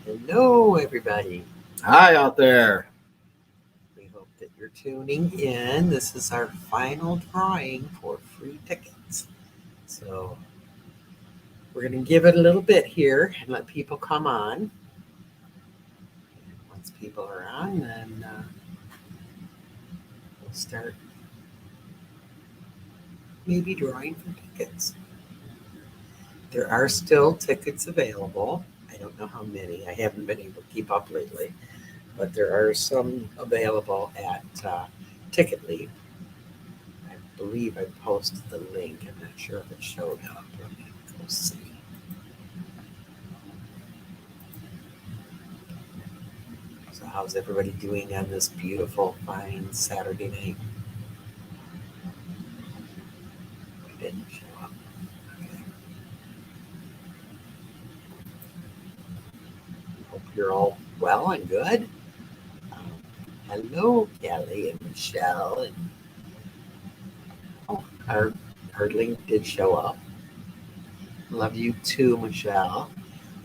Hello, everybody. Hi out there. We hope that you're tuning in. This is our final drawing for free tickets. So we're going to give it a little bit here and let people come on. And once people are on, then we'll start maybe drawing for tickets. There are still tickets available. I don't know how many. I haven't been able to keep up lately, but there are some available at Ticketly. I believe I posted the link. I'm not sure if it showed up. Let me go see. So, how's everybody doing on this beautiful, fine Saturday night? It didn't show up. Okay. Hope you're all well and good. Um, Hello, Kelly and Michelle. And oh, our link did show up. Love you too, Michelle.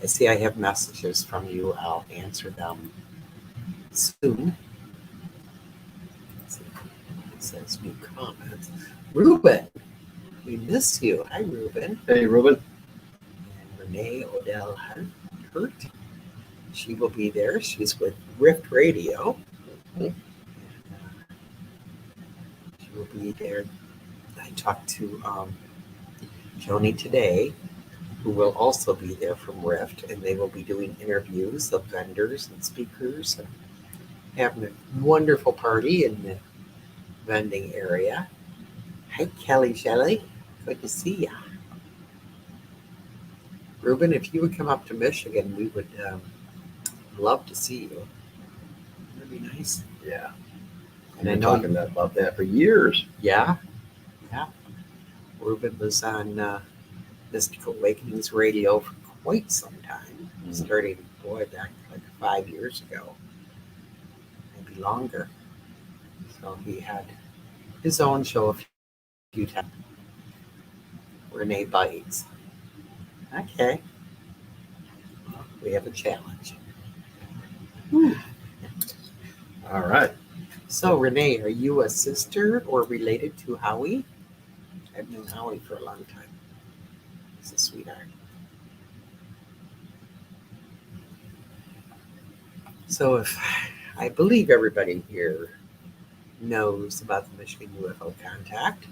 I see I have messages from you. I'll answer them soon. Let's see. It says new comments. Ruben, we miss you. Hi, Ruben. Hey, Ruben. And Renee Odell Hurt. She will be there. She's with Rift Radio. And, she will be there. I talked to Joni today, who will also be there from Rift, and they will be doing interviews of vendors and speakers and having a wonderful party in the vending area. Hi, Kelly Shelley. Good to see ya. Ruben, if you would come up to Michigan, we would love to see you. That'd be nice. Yeah. And I I've been know talking about that for years. Yeah. Ruben was on Mystical Awakenings Radio for quite some time, starting, back like 5 years ago, maybe longer. So he had his own show a few times. Renee Bites. Okay. We have a challenge. All right. So, Renee, are you a sister or related to Howie? I've known Howie for a long time. He's a sweetheart. So, if I believe everybody here knows about the Michigan UFO Contact,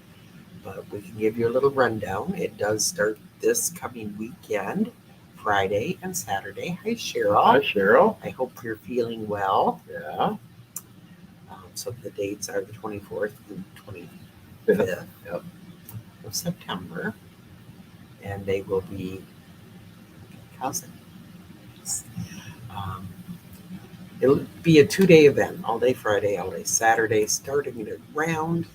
but we can give you a little rundown. It does start this coming weekend, Friday and Saturday. Hi, Cheryl. Hi, Cheryl. I hope you're feeling well. Yeah. So the dates are the 24th and 25th Yep. of September, and they will be cousins. It'll be a 2-day event, all day Friday, all day Saturday, starting at around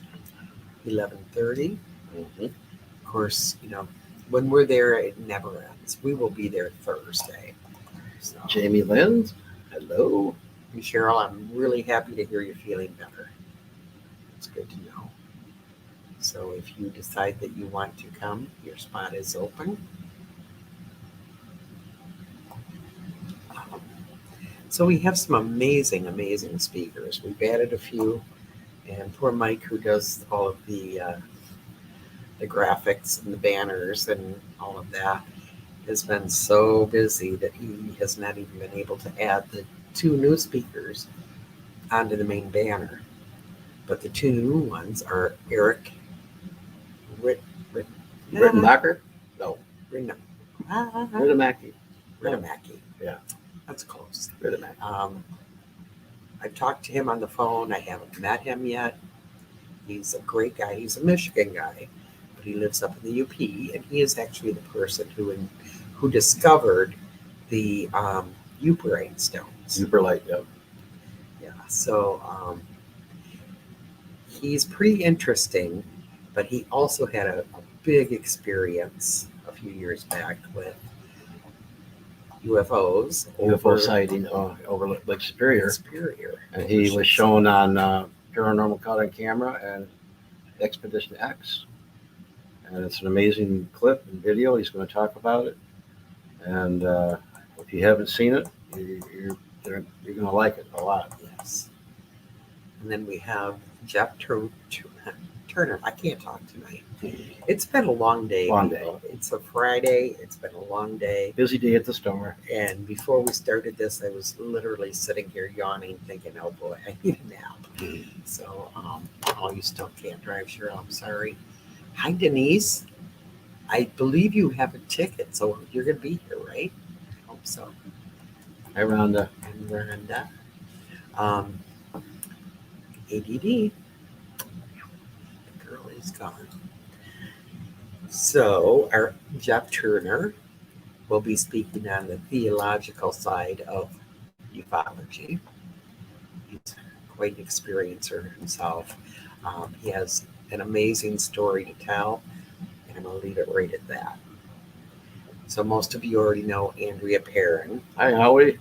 11:30. Of course, when we're there, it never ends. We will be there Thursday. So, Jamie Lynn. Hello. and Cheryl, I'm really happy to hear you're feeling better. It's good to know. So if you decide that you want to come, your spot is open. So we have some amazing, amazing speakers. We've added a few, and poor Mike, who does all of the graphics and the banners and all of that, has been so busy that he has not even been able to add the 2 new speakers onto the main banner. But the 2 new ones are Eric Rittenbacher? No. Rittenmacky. Yeah. That's close. Rittenbacher. I've talked to him on the phone. I haven't met him yet. He's a great guy. He's a Michigan guy, but he lives up in the UP, and he is actually the person who discovered the Uperite stones. Superlight, yep. Yeah, so he's pretty interesting, but he also had a big experience a few years back with UFOs. UFO sighting over Lake Superior. And he was shown shown on Paranormal Caught on Camera and Expedition X. And it's an amazing clip and video. He's going to talk about it. And if you haven't seen it, you're going to like it a lot. Yes. And then we have Jeff Turner. I can't talk tonight. It's been a long day. Long day. People. It's a Friday. It's been a long day. Busy day at the store. And before we started this, I was literally sitting here yawning, thinking, "Oh boy, I need a nap." So, oh, you still can't drive, Cheryl. I'm sorry. Hi, Denise. I believe you have a ticket, so you're going to be here, right? I hope so. Hi, Rhonda. And Rhonda. ADD. The girl is gone. So, our Jeff Turner will be speaking on the theological side of ufology. He's quite an experiencer himself. He has an amazing story to tell, and I'm going to leave it right at that. So most of you already know Andrea Perrin. Hi, Howie.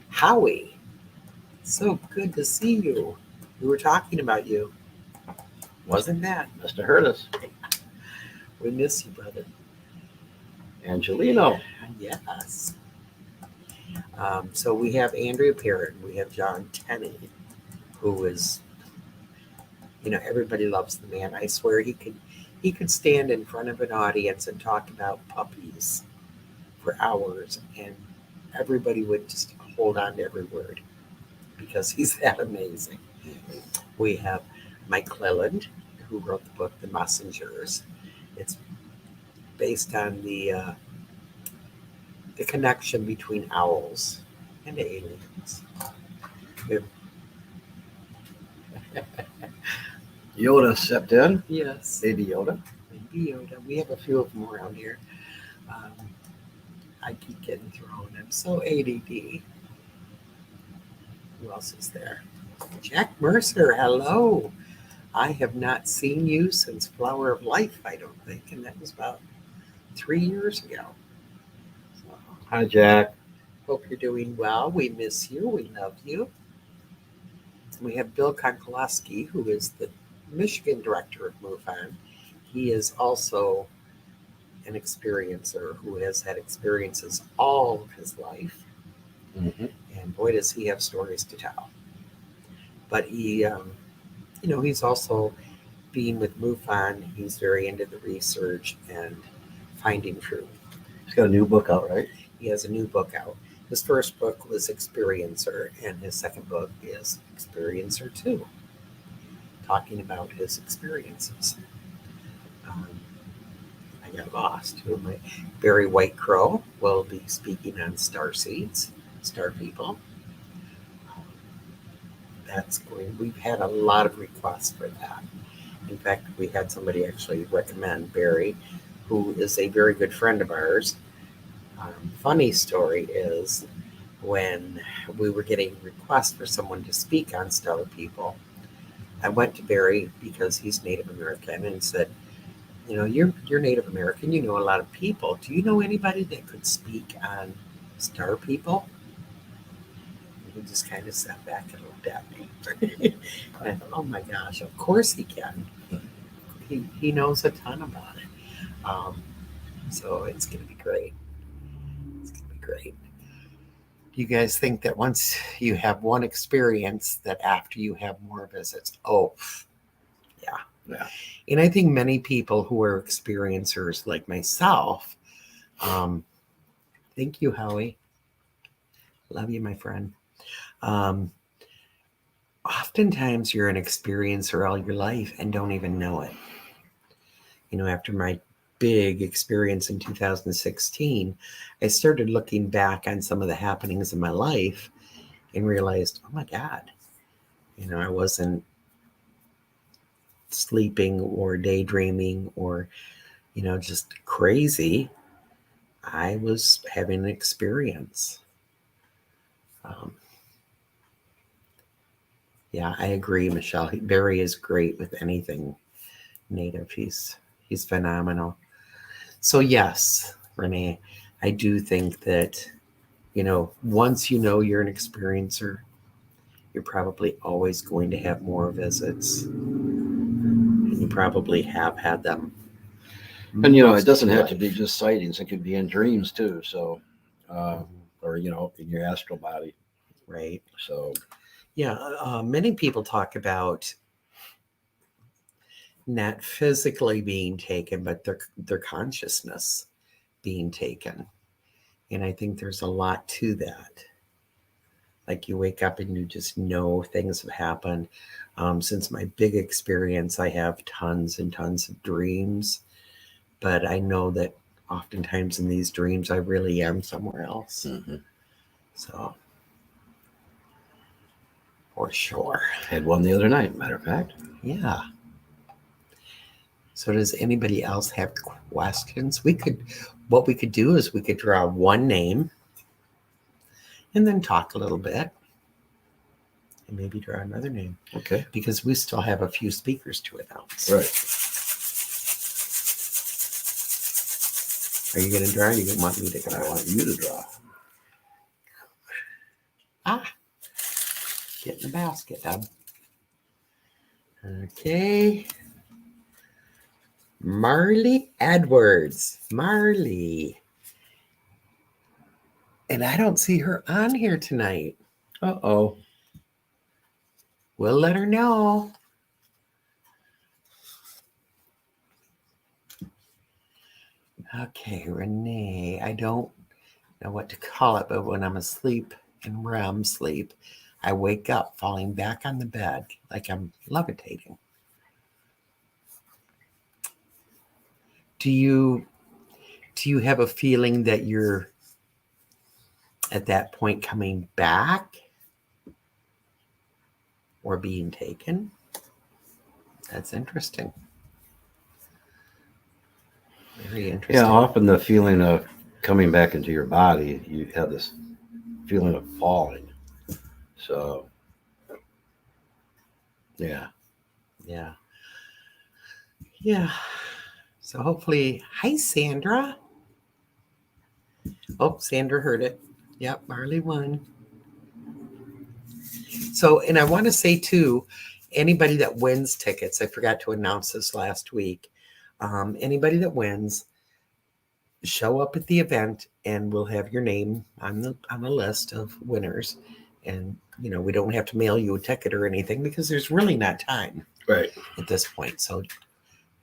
Howie, so good to see you. We were talking about you. Wasn't that? Must have heard us. We miss you, brother. Angelino. Yes. So we have Andrea Perrin. We have John Tenney, who is, everybody loves the man. I swear he could stand in front of an audience and talk about puppies for hours, and everybody would just hold on to every word because he's that amazing. We have Mike Cleland, who wrote the book The Messengers. It's based on the connection between owls and aliens. Yoda stepped in. Yes. Baby Yoda. Baby Yoda. We have a few of them around here. I keep getting thrown. I'm so ADD. Who else is there? Jack Mercer. Hello. I have not seen you since Flower of Life, I don't think. And that was about 3 years ago. So, Hi, Jack. hope you're doing well. We miss you. We love you. We have Bill Konkolowski, who is the Michigan director of MUFON. He is also an experiencer who has had experiences all of his life. Mm-hmm. And boy, does he have stories to tell. But he, he's also being with MUFON. He's very into the research and finding truth. He's got a new book out, right? He has a new book out. His first book was Experiencer, and his second book is Experiencer 2, talking about his experiences. I got lost. Who am I? Barry White Crow will be speaking on star seeds, star people. We've had a lot of requests for that. In fact, we had somebody actually recommend Barry, who is a very good friend of ours. Funny story is when we were getting requests for someone to speak on star people, I went to Barry because he's Native American and said, you're Native American, you know a lot of people. Do you know anybody that could speak on star people? And he just kind of sat back and looked at me. And I thought, oh my gosh, of course he can. He knows a ton about it. So it's going to be great. It's going to be great. Do you guys think that once you have one experience, that after you have more visits? Oh, yeah. Yeah. And I think many people who are experiencers like myself, thank you, Howie. Love you, my friend. Oftentimes you're an experiencer all your life and don't even know it. After my big experience in 2016, I started looking back on some of the happenings in my life and realized, oh my God, I wasn't sleeping or daydreaming or, just crazy. I was having an experience. Yeah, I agree, Michelle. Barry is great with anything Native. He's phenomenal. So yes, Renee, I do think that, once you're an experiencer, you're probably always going to have more visits. And you probably have had them. And, it doesn't have to be just sightings. It could be in dreams, too. So or in your astral body. Right. So Yeah. Many people talk about not physically being taken, but their consciousness being taken. And I think there's a lot to that. Like you wake up and you just know things have happened. Since my big experience, I have tons and tons of dreams, but I know that oftentimes in these dreams, I really am somewhere else. mm-hmm. So, for sure. Had one the other night, matter of fact. Yeah. So does anybody else have questions? What we could do is we could draw one name and then talk a little bit and maybe draw another name. Okay. Because we still have a few speakers to announce. Right. Are you going to draw? Or you want me to draw? I want you to draw. Get in the basket, Dub. Okay. Marley Edwards. Marley. And I don't see her on here tonight. Uh-oh. We'll let her know. Okay, Renee. I don't know what to call it, but when I'm asleep in REM sleep, I wake up falling back on the bed like I'm levitating. Do you have a feeling that you're at that point coming back or being taken? That's interesting. Very interesting. Yeah, often the feeling of coming back into your body, you have this feeling of falling. So, yeah. Yeah. Yeah. So hopefully, hi, Sandra. Oh, Sandra heard it. Yep, Marley won. So, and I want to say too, anybody that wins tickets, I forgot to announce this last week. Anybody that wins, show up at the event, and we'll have your name on the list of winners. And we don't have to mail you a ticket or anything because there's really not time Right. at this point. So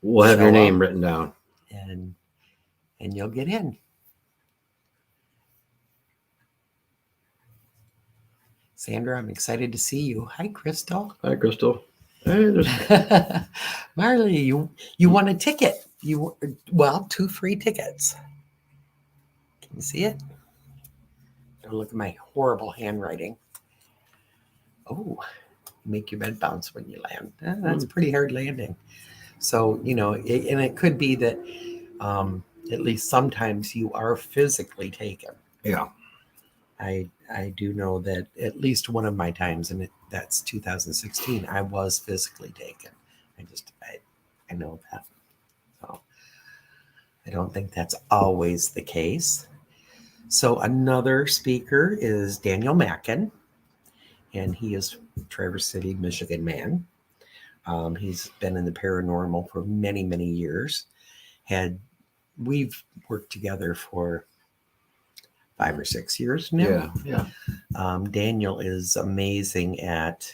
we'll have your name up written down, and you'll get in. Sandra, I'm excited to see you. Hi, Crystal. Hi, Crystal. Hey, Marley, you won a ticket. Well, 2 free tickets. Can you see it? Oh, look at my horrible handwriting. Oh, make your bed bounce when you land. That's pretty hard landing. So, and it could be that at least sometimes you are physically taken. Yeah. I do know that at least one of my times, and that's 2016, I was physically taken. I know that. So I don't think that's always the case. So another speaker is Daniel Mackin, and he is Traverse City, Michigan man. He's been in the paranormal for many, many years. We've worked together for 5 or 6 years now. Yeah. Daniel is amazing at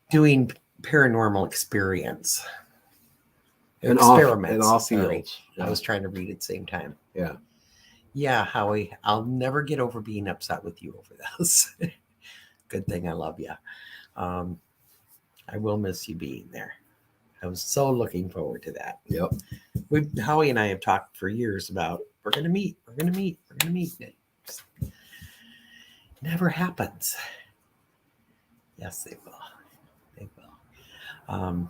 doing paranormal experiments. Experiments. In all fields. Yeah. I was trying to read at the same time. Yeah. Yeah, Howie, I'll never get over being upset with you over this. Good thing I love you. I will miss you being there. I was so looking forward to that. Yep. Howie and I have talked for years about we're going to meet. It just never happens. Yes, they will.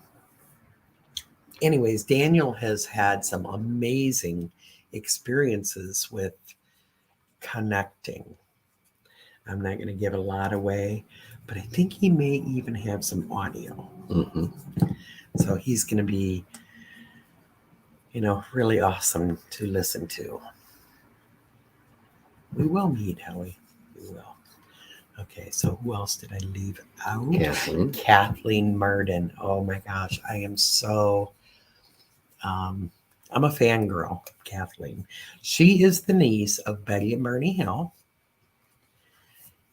Anyways, Daniel has had some amazing experiences with connecting. I'm not going to give a lot away, but I think he may even have some audio. Mm-hmm. So he's going to be, really awesome to listen to. We will meet, Howie. We will. Okay, so who else did I leave out? Kathleen Murden. Oh my gosh, I am so... I'm a fangirl, Kathleen. She is the niece of Betty and Bernie Hill.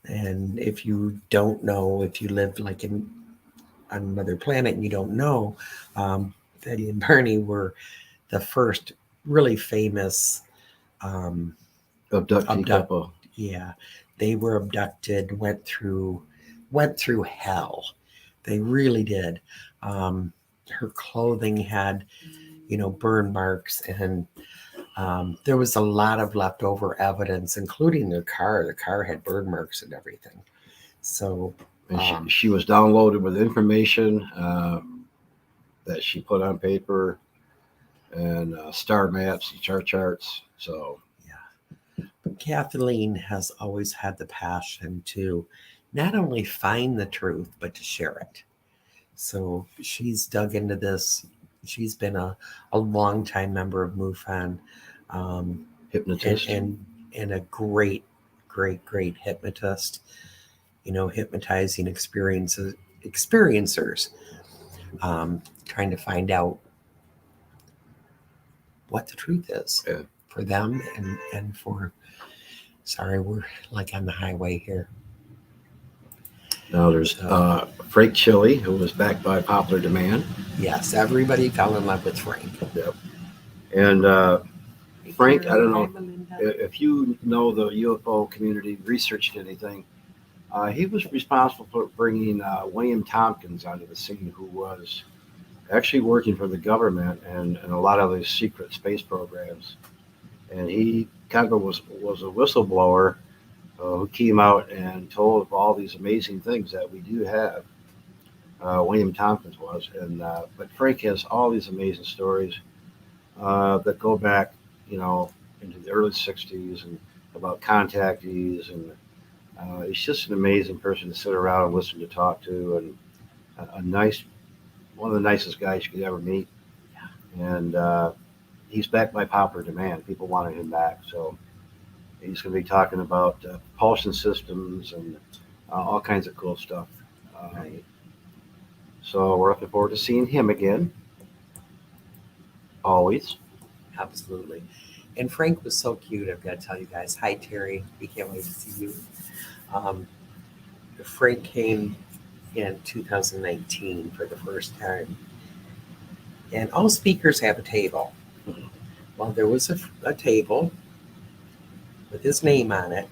And if you don't know, if you live like on another planet and you don't know, Betty and Barney were the first really famous um, Abductee abduct. couple. Yeah, they were abducted, went through hell. They really did. Um, Her clothing had, burn marks, and there was a lot of leftover evidence, including their car. The car had burn marks and everything. So, And she was downloaded with information that she put on paper and star maps, star charts. So yeah. But Kathleen has always had the passion to not only find the truth, but to share it. So she's dug into this. She's been a long time member of MUFON, um, and, hypnotist. and, and a great, great, great hypnotist, hypnotizing experiencers, trying to find out what the truth is Yeah. for them and for, sorry, we're like on the highway here. Now there's So, Frank Chili, who was backed by popular demand. yes, everybody fell in love with Frank. Yep. And Hey, Frank, I Karen, don't hi, know Melinda. if you know the UFO community, researched anything. He was responsible for bringing William Tompkins onto the scene, who was actually working for the government and a lot of these secret space programs. And he kind of was a whistleblower who came out and told of all these amazing things that we do have. William Tompkins was, and but Frank has all these amazing stories that go back, you know, into the early '60s and about contactees, and he's just an amazing person to sit around and listen to, talk to, and a nice, one of the nicest guys you could ever meet. And he's backed by popular demand. People wanted him back, so he's going to be talking about propulsion systems and all kinds of cool stuff. Right. So we're looking forward to seeing him again. Always. Absolutely. And Frank was so cute. I've got to tell you guys. Hi, Terry. We can't wait to see you. Um, Frank came in 2019 for the first time, and all speakers have a table. Well, there was a table with his name on it,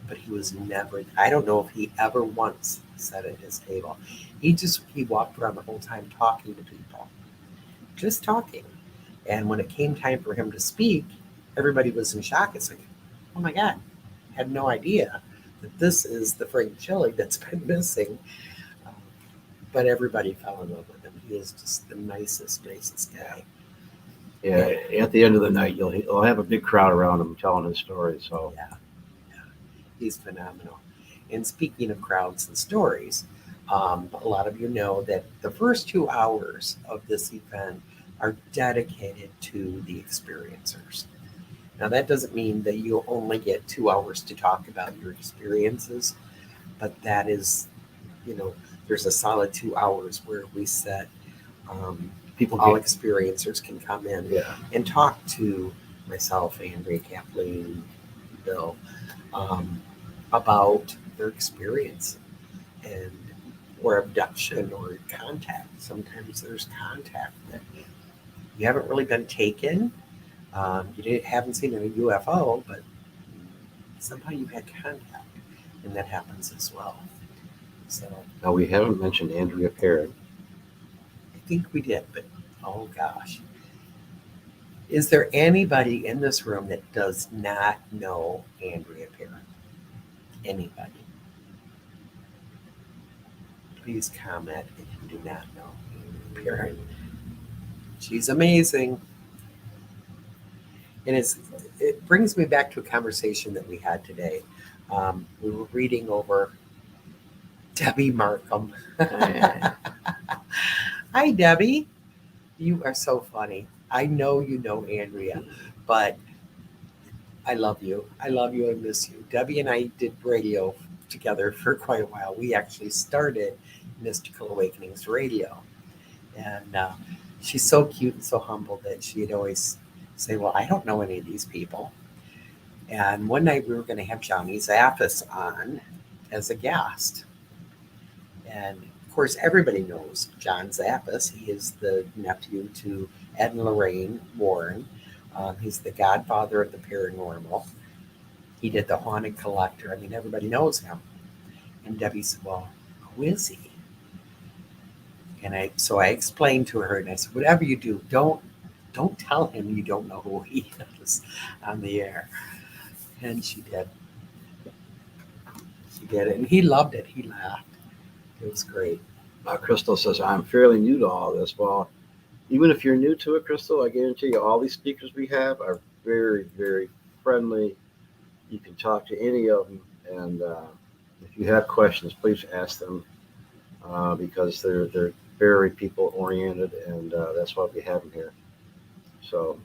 but he was never, I don't know if he ever once sat at his table. He walked around the whole time talking to people, just talking. And when it came time for him to speak, everybody was in shock. It's like, oh my God, had no idea that this is the Frank Chili that's been missing. Um, but everybody fell in love with him. He is just the nicest guy. Yeah, And at the end of the night, you'll have a big crowd around him telling his story. So yeah, yeah, he's phenomenal. And speaking of crowds and stories, a lot of you know that the first 2 hours of this event are dedicated to the experiencers. Now, that doesn't mean that you only get 2 hours to talk about your experiences, but that is, you know, there's a solid 2 hours where we set people all get, experiencers can come in yeah, and talk to myself, Andrea, Kathleen, Bill, um, about their experience and or abduction or contact. Sometimes there's contact that you haven't really been taken. Haven't seen a UFO, but somehow you've had contact, and that happens as well. So now we haven't mentioned Andrea Perrin. I think we did, but oh gosh. Is there anybody in this room that does not know Andrea Perrin? Anybody? Please comment if you do not know Andrea Perrin. She's amazing. And it brings me back to a conversation that we had today. We were reading over Debbie Markham. Hi, Debbie. You are so funny. I know you know Andrea, but I love you. I love you. I miss you. Debbie and I did radio together for quite a while. We actually started Mystical Awakenings Radio. And she's so cute and so humble that she'd always say, well, I don't know any of these people. And one night we were going to have Johnny Zaffis on as a guest. And of course, everybody knows John Zappis. He is the nephew to Ed and Lorraine Warren. He's the godfather of the paranormal. He did The Haunted Collector. I mean, everybody knows him. And Debbie said, "Well, who is he?" And I explained to her, and I said, "Whatever you do, don't tell him you don't know who he is on the air." And she did. She did it, and he loved it. He laughed. It was great. Crystal says, I'm fairly new to all this. Well, even if you're new to it, Crystal, I guarantee you all these speakers we have are very, very friendly. You can talk to any of them. And if you have questions, please ask them because they're very people oriented. And that's why we have them here. So,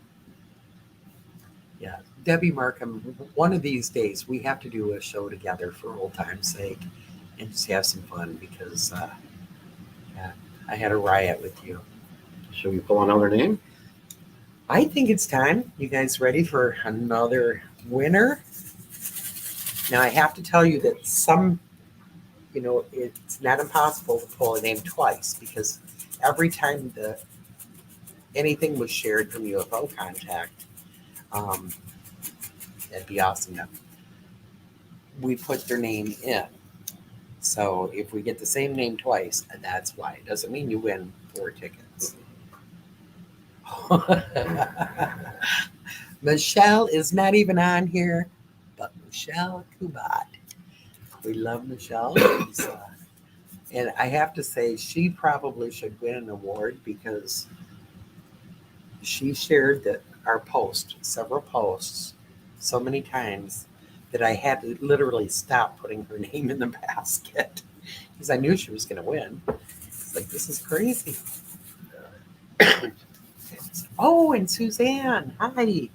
Yeah, Debbie Markham. One of these days, we have to do a show together for old time's sake, and just have some fun because yeah, I had a riot with you. should we pull another name? I think it's time. You guys ready for another winner? Now I have to tell you that it's not impossible to pull a name twice because every time anything was shared from UFO Contact, um, that'd be awesome. Now we put their name in. So if we get the same name twice, that's why. It doesn't mean you win 4 tickets. Michelle is not even on here, but Michelle Kubat. We love Michelle. And I have to say, she probably should win an award because she shared our post, several posts, so many times that I had to literally stop putting her name in the basket because I knew she was going to win. It's like, this is crazy. Oh, and Suzanne. Hi.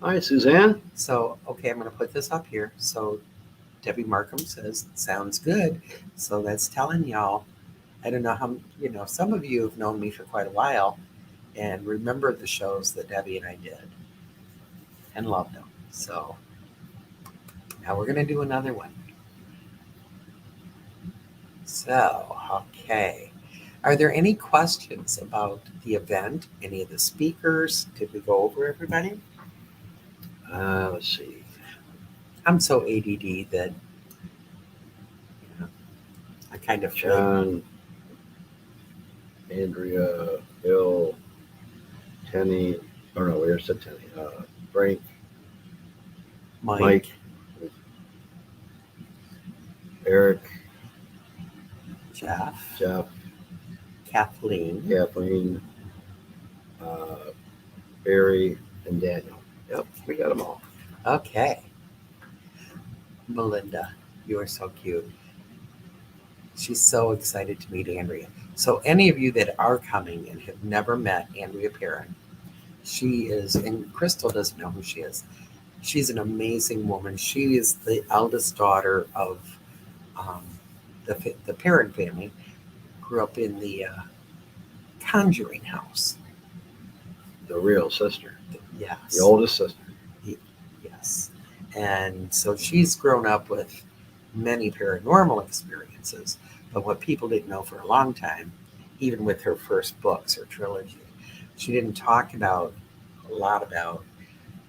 Hi, Suzanne. So, okay, I'm going to put this up here. So, Debbie Markham says, sounds good. So, that's telling y'all. I don't know how, some of you have known me for quite a while and remember the shows that Debbie and I did and loved them. So, now we're going to do another one. So, okay. Are there any questions about the event? Any of the speakers? Did we go over everybody? Let's see. I'm so ADD that I kind of feel John, Andrea, Bill, Tenny. Oh no, where's the Tenny? Frank, Mike, Eric, Jeff, Kathleen, Barry, and Daniel. Yep, we got them all. Okay. Melinda, you are so cute. She's so excited to meet Andrea. So any of you that are coming and have never met Andrea Perrin, she is, and Crystal doesn't know who she is. She's an amazing woman. She is the eldest daughter of the Perrin family. Grew up in the Conjuring house. The real sister. Yes. The oldest sister. Yes. And so she's grown up with many paranormal experiences. But what people didn't know for a long time, even with her first books, her trilogy, she didn't talk a lot about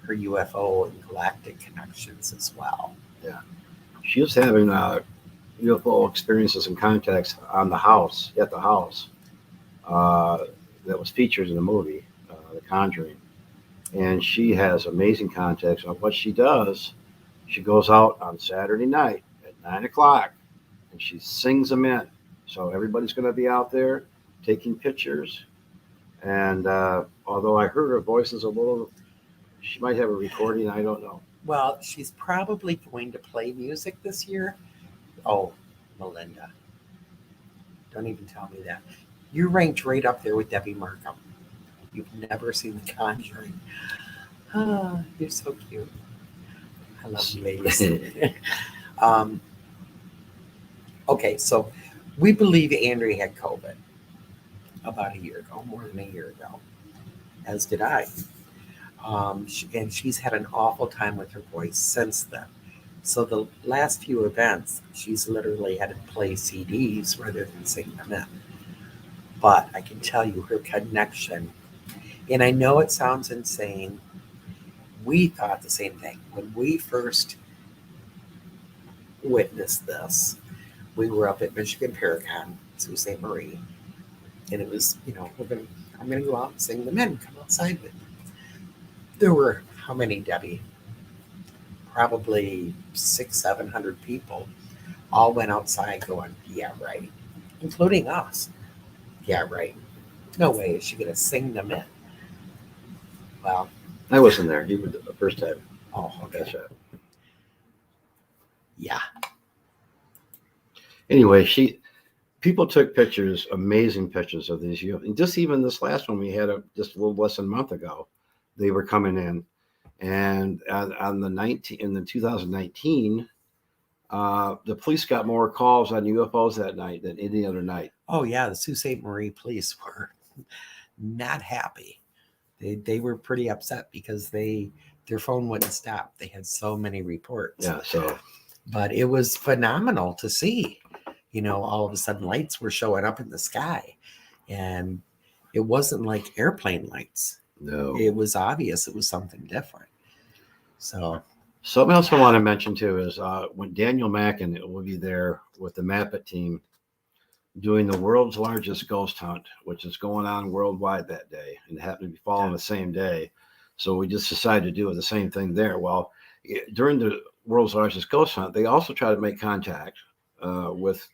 her UFO and galactic connections as well. Yeah. She was having UFO experiences and contacts at the house that was featured in the movie, The Conjuring. And she has amazing contacts. And what she does, she goes out on Saturday night at 9 o'clock and she sings them in. So everybody's going to be out there taking pictures. And although I heard her voice is a little, she might have a recording, I don't know. Well, she's probably going to play music this year. Oh, Melinda. Don't even tell me that. You're ranked right up there with Debbie Markham. You've never seen The Conjuring. Ah, you're so cute. I love you, ladies. Okay, so we believe Andrea had COVID about a year ago, more than a year ago, as did I. And she's had an awful time with her voice since then. So the last few events, she's literally had to play CDs rather than sing them in. But I can tell you her connection, and I know it sounds insane. We thought the same thing when we first witnessed this. We were up at Michigan Paracon, Sault Ste. Marie, and it was, I'm gonna go out and sing them in. Come outside with me. There were how many, Debbie? Probably 700 people. All went outside going, yeah, right, including us. Yeah, right. No way is she gonna sing them in. Well, I wasn't there. He was the first time. oh, okay. That's right. Yeah. Anyway, people took pictures, amazing pictures of these UFOs. And just even this last one we had just a little less than a month ago, they were coming in, and on the 19 in the 2019, the police got more calls on UFOs that night than any other night. Oh yeah, the Sault Ste. Marie police were not happy. They were pretty upset because their phone wouldn't stop. They had so many reports. Yeah, so But it was phenomenal to see. All of a sudden lights were showing up in the sky, and it wasn't like airplane lights. no. It was obvious it was something different. So Something else I want to mention too is when Daniel Mackin will be there with the Mappet team doing the world's largest ghost hunt, which is going on worldwide that day, and it happened to be falling the same day. So we just decided to do the same thing there. Well, during the world's largest ghost hunt, they also try to make contact with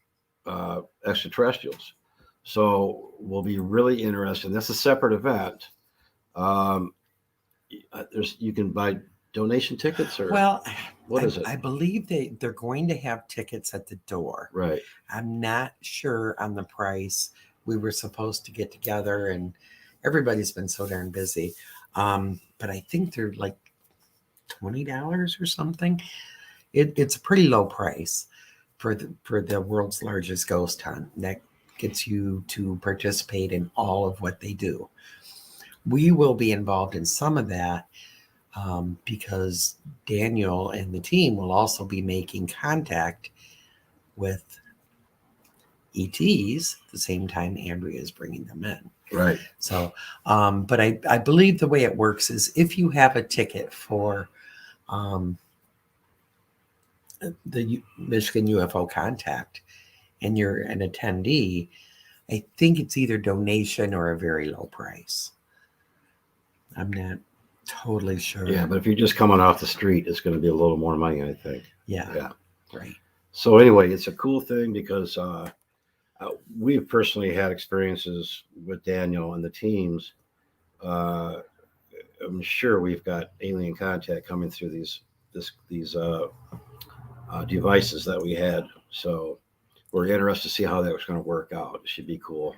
extraterrestrials. So we'll be really interested. That's a separate event. Um, you can buy donation tickets, or well, what is it? I believe they're going to have tickets at the door. Right. I'm not sure on the price. We were supposed to get together, and everybody's been so darn busy. But I think they're like $20 or something. It's a pretty low price for the world's largest ghost hunt. That gets you to participate in all of what they do. We will be involved in some of that because Daniel and the team will also be making contact with ETs at the same time Andrea is bringing them in. Right. So, but I believe the way it works is if you have a ticket for the Michigan UFO Con-Tact and you're an attendee, I think it's either donation or a very low price. I'm not totally sure. Yeah, but if you're just coming off the street, it's going to be a little more money, I think. Yeah. Right. So anyway, it's a cool thing because we've personally had experiences with Daniel and the teams. I'm sure we've got alien contact coming through these devices that we had. So we're interested to see how that was going to work out. It should be cool.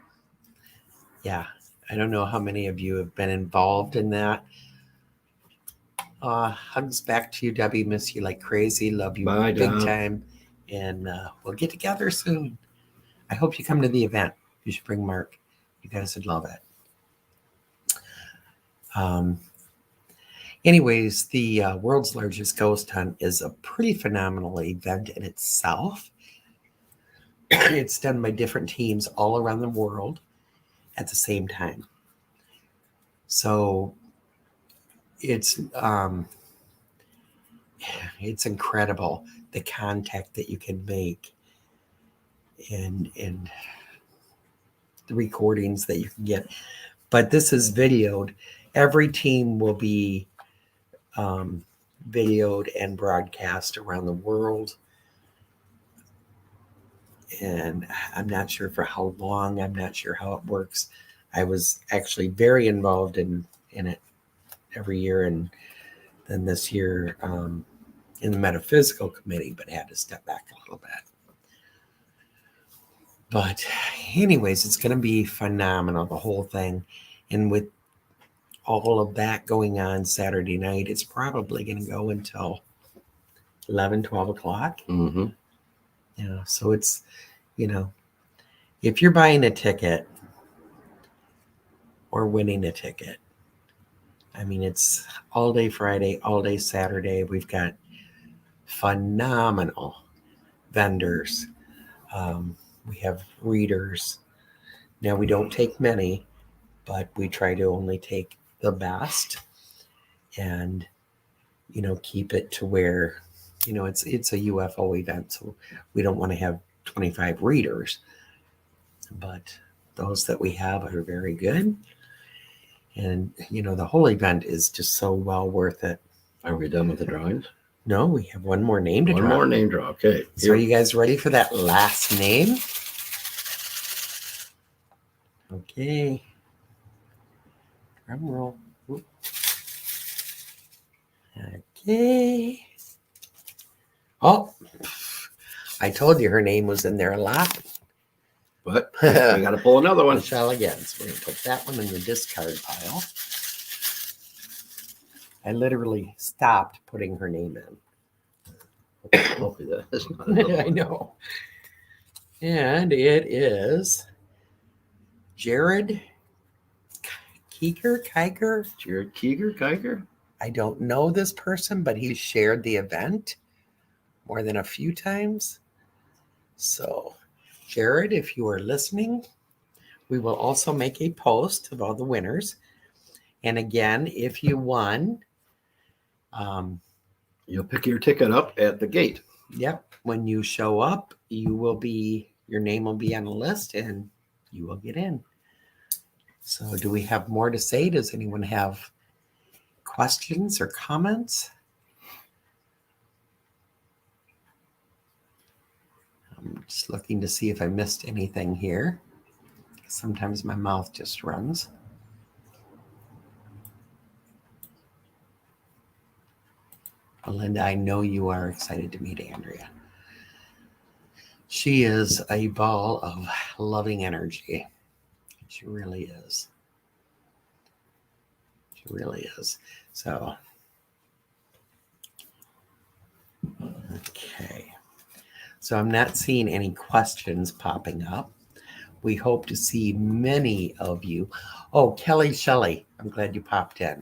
Yeah. I don't know how many of you have been involved in that. Hugs back to you, Debbie. Miss you like crazy. Love you. Bye, big Dom. time. And we'll get together soon. I hope you come to the event. You should bring Mark. You guys would love it. Anyways, the world's largest ghost hunt is a pretty phenomenal event in itself. It's done by different teams all around the world at the same time. So it's incredible the contact that you can make and the recordings that you can get. But this is videoed. Every team will be videoed and broadcast around the world. And I'm not sure for how long. I'm not sure how it works. I was actually very involved in it every year, and then this year in the metaphysical committee, but had to step back a little bit. But anyways, it's going to be phenomenal, the whole thing. And with all of that going on Saturday night, it's probably going to go until 11, 12 o'clock. Mm-hmm. Yeah, so it's, if you're buying a ticket or winning a ticket, I mean, it's all day Friday, all day Saturday. We've got phenomenal vendors. We have readers. Now, we don't take many, but we try to only take the best and, keep it to where, it's a UFO event. So we don't want to have 25 readers, but those that we have are very good. And, the whole event is just so well worth it. Are we done with the drawings? No, we have one more name to One draw. more name draw. Okay. So are you guys ready for that last name? Okay. Drum roll. Oop. Okay. Oh, I told you her name was in there a lot. But we got to pull another one. Michelle again. So we're going to put that one in the discard pile. I literally stopped putting her name in. Hopefully that is not another I one. know. And it is Jared Kiker. Jared Kiger? I don't know this person, but he shared the event more than a few times. So, Jared, if you are listening, we will also make a post of all the winners. And again, if you won, you'll pick your ticket up at the gate. Yep. When you show up, your name will be on the list and you will get in. So do we have more to say? Does anyone have questions or comments? I'm just looking to see if I missed anything here. Sometimes my mouth just runs. Linda, I know you are excited to meet Andrea. She is a ball of loving energy. She really is. She really is. So, okay. So I'm not seeing any questions popping up. We hope to see many of you. Oh, Kelly Shelley, I'm glad you popped in.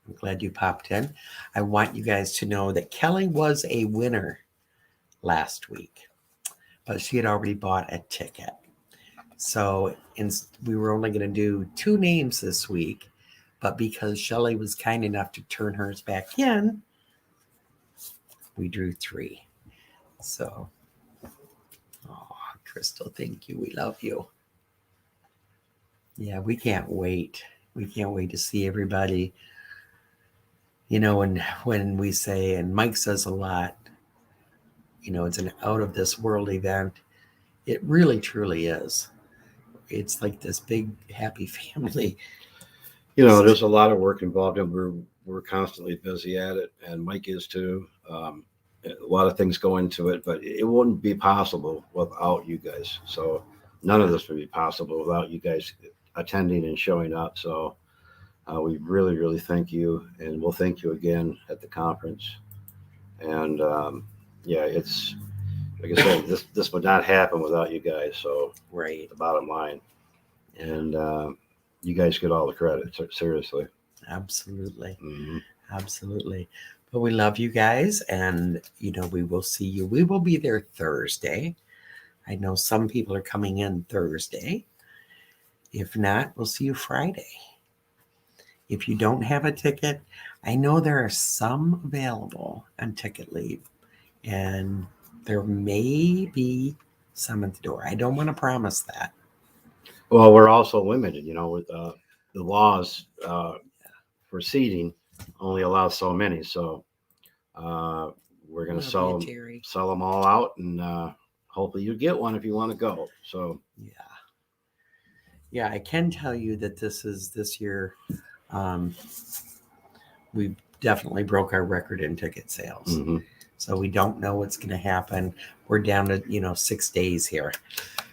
I'm glad you popped in. I want you guys to know that Kelly was a winner last week, but she had already bought a ticket. So we were only going to do 2 names this week, but because Shelley was kind enough to turn hers back in, we drew 3. So, oh, Crystal, thank you. We love you. Yeah, we can't wait. We can't wait to see everybody. When we say, and Mike says a lot, it's an out of this world event. It really, truly is. It's like this big, happy family. There's a lot of work involved, and we're constantly busy at it, and Mike is too. A lot of things go into it, but it wouldn't be possible without you guys. So none of this would be possible without you guys attending and showing up. So we really, really thank you, and we'll thank you again at the conference. And it's like I said, this would not happen without you guys. So right, the bottom line, and you guys get all the credit. Seriously, absolutely, mm-hmm. Absolutely. But we love you guys, and we will see you. We will be there Thursday. I know some people are coming in Thursday. If not, we'll see you Friday. If you don't have a ticket, I know there are some available on Ticket Leave, and there may be some at the door. I don't want to promise that. Well, we're also limited, with the laws for seating only allow so many. So we're going to sell them all out, and hopefully you get one if you want to go. So yeah, I can tell you that this year. We definitely broke our record in ticket sales. Mm-hmm. So we don't know what's going to happen. We're down to, 6 days here.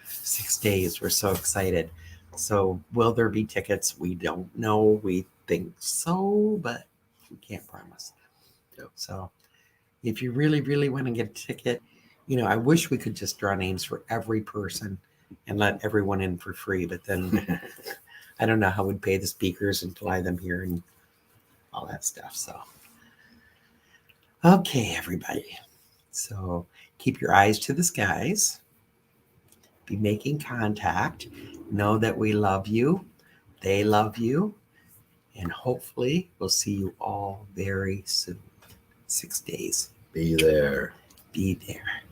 6 days. We're so excited. So will there be tickets? We don't know. We think so, but we can't promise. Yep. So if you really, really want to get a ticket, I wish we could just draw names for every person and let everyone in for free, but then I don't know how we'd pay the speakers and fly them here and all that stuff. So, okay, everybody. So keep your eyes to the skies. Be making contact. Know that we love you. They love you. And hopefully we'll see you all very soon. 6 days. Be there. Be there.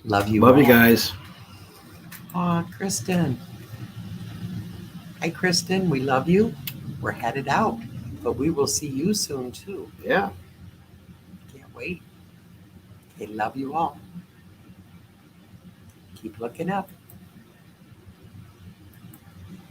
Love you. Love all. you guys. Aw, Kristen. Hi, Kristen. We love you. We're headed out, but we will see you soon too. Yeah. Can't wait. Okay, love you all. Keep looking up.